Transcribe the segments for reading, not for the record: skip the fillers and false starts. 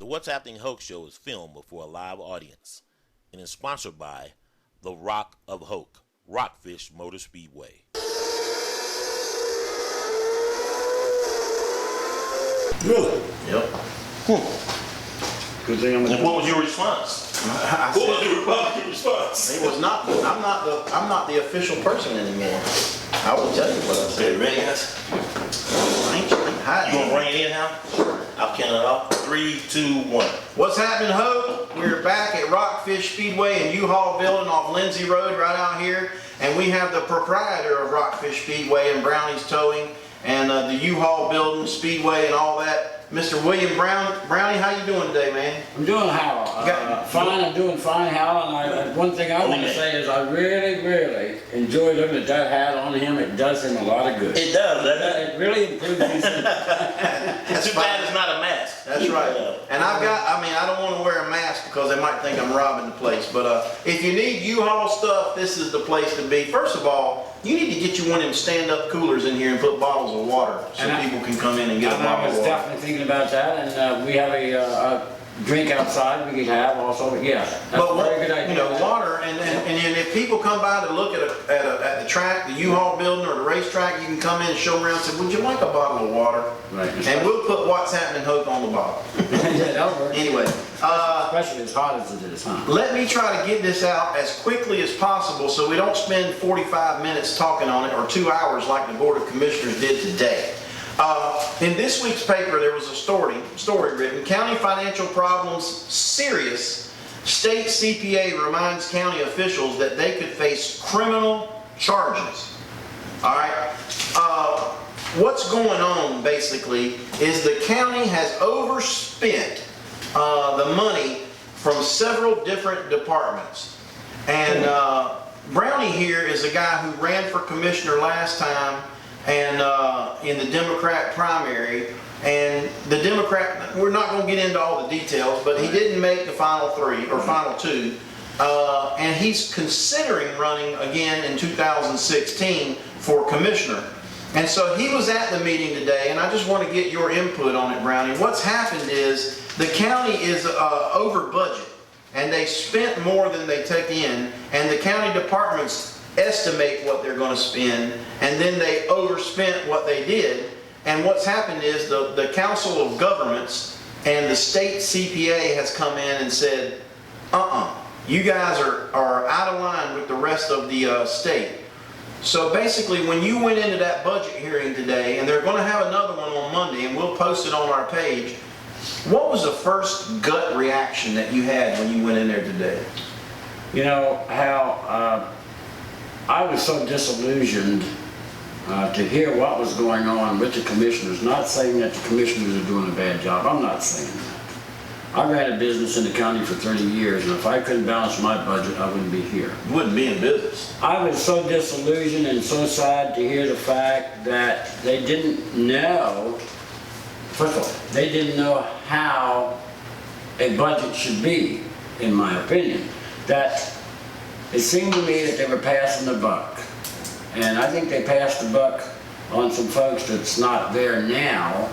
The What's Happening Hoke Show is filmed before a live audience and is sponsored by the Rock of Hoke, Rockfish Motor Speedway. Really? Yep. Good thing I'm And what was your response? What was your Republican response? It was not. I'm not the official person anymore. I will tell you what I said. Okay, ready, guys? I ain't hiding. You gonna bring it in now? I'll count it off. 3, 2, 1. What's happening, Hope? We're back at Rockfish Speedway in U-Haul building off Lindsay Road right out here. And we have the proprietor of Rockfish Speedway and Brownie's Towing and the U-Haul building, Speedway and all that. Mr. William Brownee, how you doing today, man? I'm doing Hal. Fine, I'm doing fine, Hal. And one thing I want to say is I really enjoy looking at that hat on him. It does him a lot of good. It does, doesn't it? It really improves his. It's too bad it's not a mask. That's right. And I don't want to wear a mask because they might think I'm robbing the place. But if you need U-Haul stuff, this is the place to be. First of all, you need to get you one of them stand-up coolers in here and put bottles of water so people can come in and get a bottle of water. I was definitely thinking about that, and we have a drink outside we could have also. Yeah, that's a very good idea. You know, water, and if people come by to look at the track, the U-Haul building or the racetrack, you can come in and show them around and say, would you like a bottle of water? Right. And we'll put What's Happening Hoke on the bottle. Yeah, that'll work. Anyway. Especially as hot as it is, huh? Let me try to get this out as quickly as possible so we don't spend 45 minutes talking on it or 2 hours like the Board of Commissioners did today. In this week's paper, there was a story written, County Financial Problems Serious. State CPA reminds county officials that they could face criminal charges. All right. What's going on basically is the county has overspent the money from several different departments. And Brownee here is a guy who ran for commissioner last time and in the Democrat primary. And the Democrat, we're not going to get into all the details, but he didn't make the final 3 or final 2. And he's considering running again in 2016 for commissioner. And so he was at the meeting today, and I just want to get your input on it, Brownee. What's happened is the county is over budget, and they spent more than they take in, and the county departments estimate what they're going to spend, and then they overspent what they did. And what's happened is the Council of Governments and the state CPA has come in and said, you guys are out of line with the rest of the state. So basically, when you went into that budget hearing today, and they're going to have another one on Monday, and we'll post it on our page, what was the first gut reaction that you had when you went in there today? You know, Hal, I was so disillusioned to hear what was going on with the commissioners. Not saying that the commissioners are doing a bad job. I'm not saying that. I ran a business in the county for 30 years, and if I couldn't balance my budget, I wouldn't be here. You wouldn't be in business. I was so disillusioned and so sad to hear the fact that they didn't know, first of all, they didn't know how a budget should be, in my opinion. That it seemed to me that they were passing the buck. And I think they passed the buck on some folks that's not there now,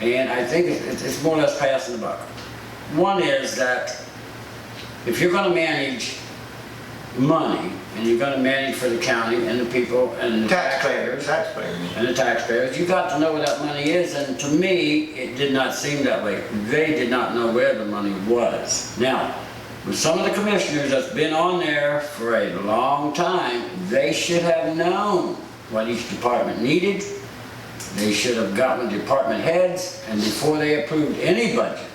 and I think it's more or less passing the buck. One is that if you're going to manage money, and you're going to manage for the county and the people and the taxpayers, you got to know where that money is, and to me, it did not seem that way. They did not know where the money was. Now, with some of the commissioners that's been on there for a long time, they should have known what each department needed. They should have gotten with department heads, and before they approved any budget,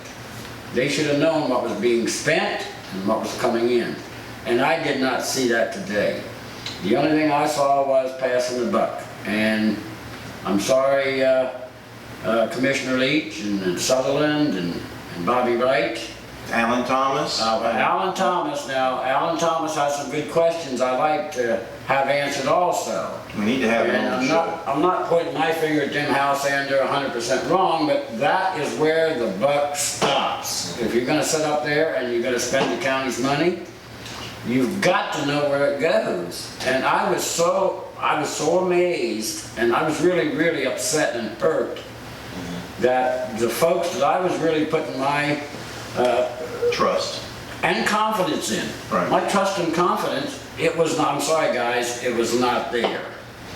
they should have known what was being spent and what was coming in. And I did not see that today. The only thing I saw was passing the buck. And I'm sorry, Commissioner Leach and Sutherland and Bobby Wright. Alan Thomas. Alan Thomas. Now, Alan Thomas has some good questions I'd like to have answered also. We need to have him on the show. I'm not pointing my finger at Jim Housander, they're 100% wrong, but that is where the buck stops. If you're going to sit up there and you're going to spend the county's money, you've got to know where it goes. And I was so amazed, and I was really upset and hurt that the folks that I was really putting my Trust. and confidence in. Right. My trust and confidence, it was not, I'm sorry guys, it was not there.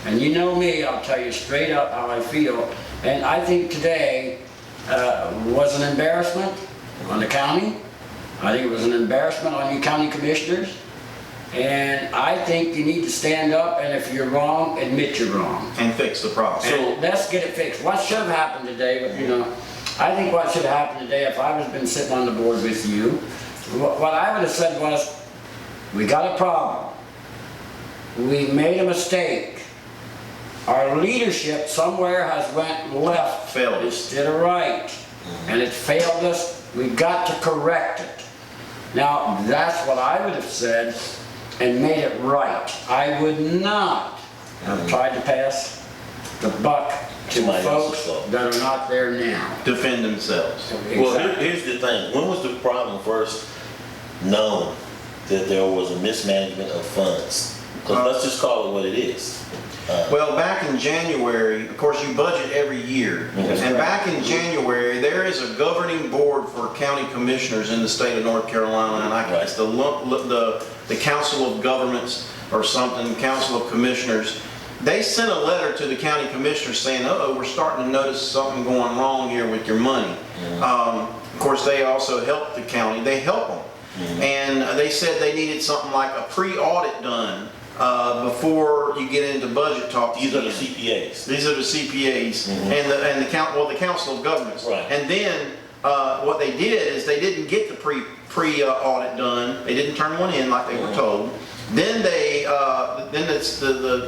And you know me, I'll tell you straight up how I feel. And I think today was an embarrassment on the county. I think it was an embarrassment on you county commissioners. And I think you need to stand up, and if you're wrong, admit you're wrong. And fix the problem. And let's get it fixed. What should have happened today, but you know, I think what should have happened today, if I was been sitting on the board with you, what I would have said was, we got a problem. We made a mistake. Our leadership somewhere has went left Failed us. instead of right. And it failed us. We got to correct it. Now, that's what I would have said and made it right. I would not have tried to pass the buck to Somebody else's folks fault. that are not there now. Defend themselves. Well, Exactly. here's the thing. When was the problem first known that there was a mismanagement of funds? Because let's just call it what it is. Well, back in January, of course, you budget every year. And back in January, there is a governing board for county commissioners in the state of North Carolina, and I guess the Council of Governments or something, Council of Commissioners. They sent a letter to the county commissioners saying, uh-oh, we're starting to notice something going wrong here with your money. Of course, they also help the county. They help them. And they said they needed something like a pre-audit done before you get into budget talks. These are the CPAs. These are the CPAs and the Council of Governments. Right. And then what they did is they didn't get the pre-audit done. They didn't turn one in like they were told. Then the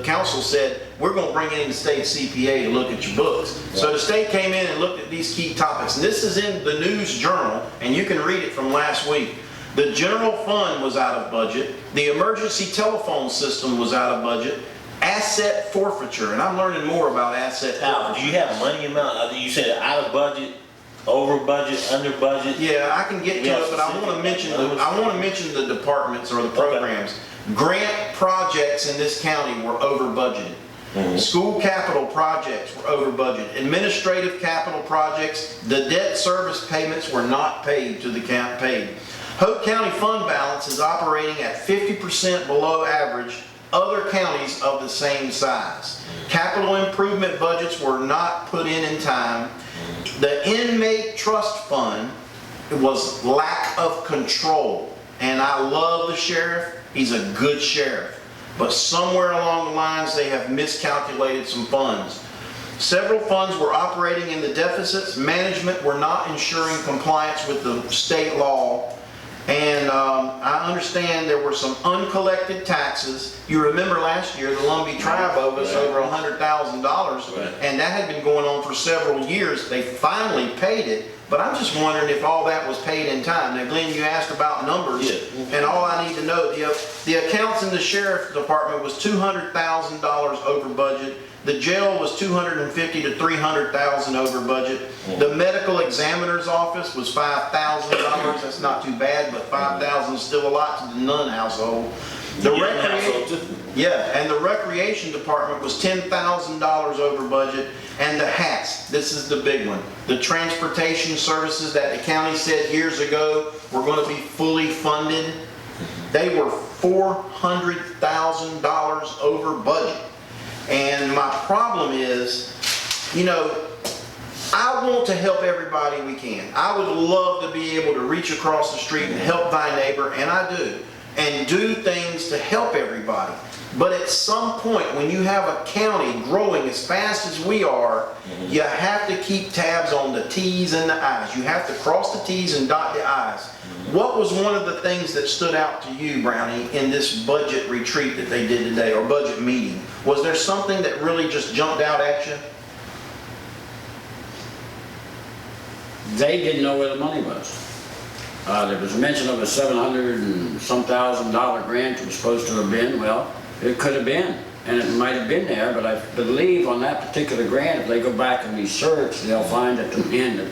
council said, we're going to bring in the state CPA to look at your books. Right. So the state came in and looked at these key topics. And this is in the News Journal, and you can read it from last week. The general fund was out of budget. The emergency telephone system was out of budget. Asset forfeiture, and I'm learning more about asset Now, forfeiture. do you have money amount? You said out of budget, over budget, under budget? Yeah, I can get to Yeah, it, but I want to mention the departments or the programs. Okay. Grant projects in this county were over budgeted. School capital projects were over budget. Administrative capital projects, the debt service payments were not paid to the paid. Hoke County fund balance is operating at 50% below average other counties of the same size. Capital improvement budgets were not put in time. The inmate trust fund was lack of control. And I love the sheriff. He's a good sheriff. But somewhere along the lines, they have miscalculated some funds. Several funds were operating in the deficits. Management were not ensuring compliance with the state law. And I understand there were some uncollected taxes. You remember last year, the Lumbee tribe owed us over $100,000, and that had been going on for several years. They finally paid it, but I'm just wondering if all that was paid in time. Now, Glenn, you asked about numbers, and all I need to know, the accounts in the sheriff's department was $200,000 over budget. The jail was $250,000 to $300,000 over budget. The medical examiner's office was $5,000. That's not too bad, but $5,000 is still a lot to the Nunn household. The and the recreation department was $10,000 over budget. And the hats, this is the big one. The transportation services that the county said years ago were going to be fully funded, they were $400,000 over budget. And my problem is, you know, I want to help everybody we can. I would love to be able to reach across the street and help thy neighbor, and I do, and do things to help everybody. But at some point, when you have a county growing as fast as we are, you have to keep tabs on the T's and the I's. You have to cross the T's and dot the I's. What was one of the things that stood out to you, Brownie, in this budget retreat that they did today, or budget meeting? Was there something that really just jumped out at you? They didn't know where the money was. There was mention of a $700 and some thousand grant that was supposed to have been. Well, it could have been, and it might have been there, but I believe on that particular grant, if they go back and research, they'll find at the end that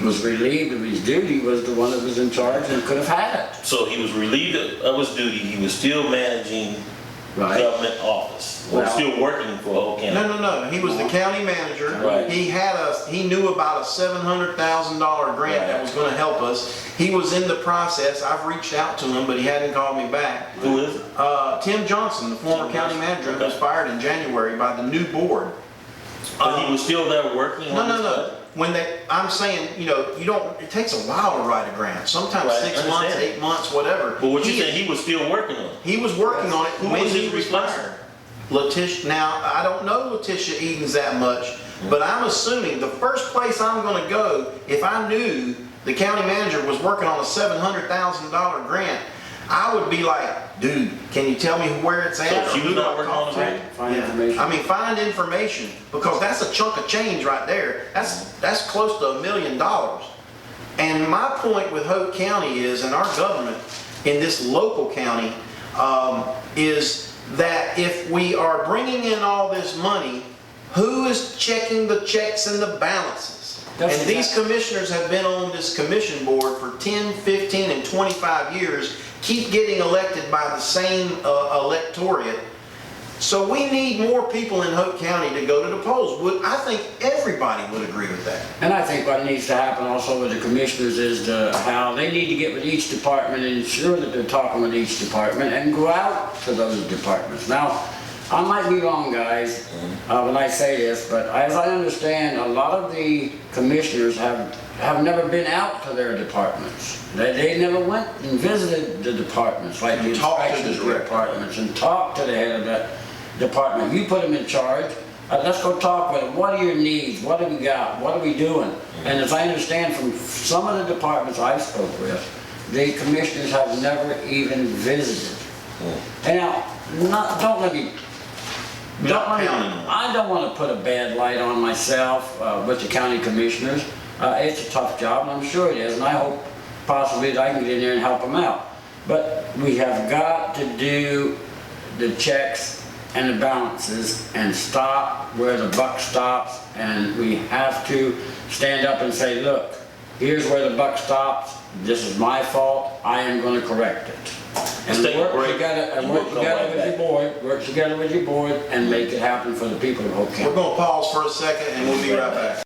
was relieved of his duty was the one that was in charge and could have had it. So he was relieved of his duty. He was still managing Right. government office, or Well- still working for Hoke County. No. He was the county manager. Right. He knew about a $700,000 grant that was going to help us. He was in the process. I've reached out to him, but he hadn't called me back. Who is it? Tim Johnson, the former county manager, who was fired in January by the new board. But he was still there working on this No. budget? I'm saying, it takes a while to write a grant. Sometimes Right, 6 I months, understand. 8 months, whatever. But what you saying, he was still working on it? He was working on it Who when was he his was replacement? fired. Letitia, now, I don't know Letitia Edens that much, but I'm assuming the first place I'm gonna go, if I knew the county manager was working on a $700,000 grant, I would be like, dude, can you tell me where it's at? So or she who was do not I working talk on to? the grant? Find Yeah. information. I mean, find information, because that's a chunk of change right there. That's close to $1 million. And my point with Hoke County is, and our government in this local county, is that if we are bringing in all this money, who is checking the checks and the balances? That's And these commissioners have been on this commission board for 10, 15, and 25 years, keep getting elected by the same electorate. So we need more people in Hoke County to go to the polls. I think everybody would agree with that. And I think what needs to happen also with the commissioners is how they need to get with each department and ensure that they're talking with each department and go out to those departments. Now, I might be wrong, guys, when I say this, but as I understand, a lot of the commissioners have never been out to their departments. They never went and visited the departments, like the And talked to the inspections director. departments, and talked to the head of that department. You put them in charge. Let's go talk with them. What are your needs? What do we got? What are we doing? And as I understand from some of the departments I've spoke with, the commissioners have never even visited. And now, don't let me. I don't want to put a bad light on myself with the county commissioners. It's a tough job, and I'm sure it is, and I hope possibly that I can get in there and help them out. But we have got to do the checks and the balances and stop where the buck stops, and we have to stand up and say, look, here's where the buck stops, this is my fault, I am going to correct it. And Let's take a work break, together, and we'll come right with your board, work together with your board and make it happen for the people of Hoke We're County. going to pause for a second and we'll be right back.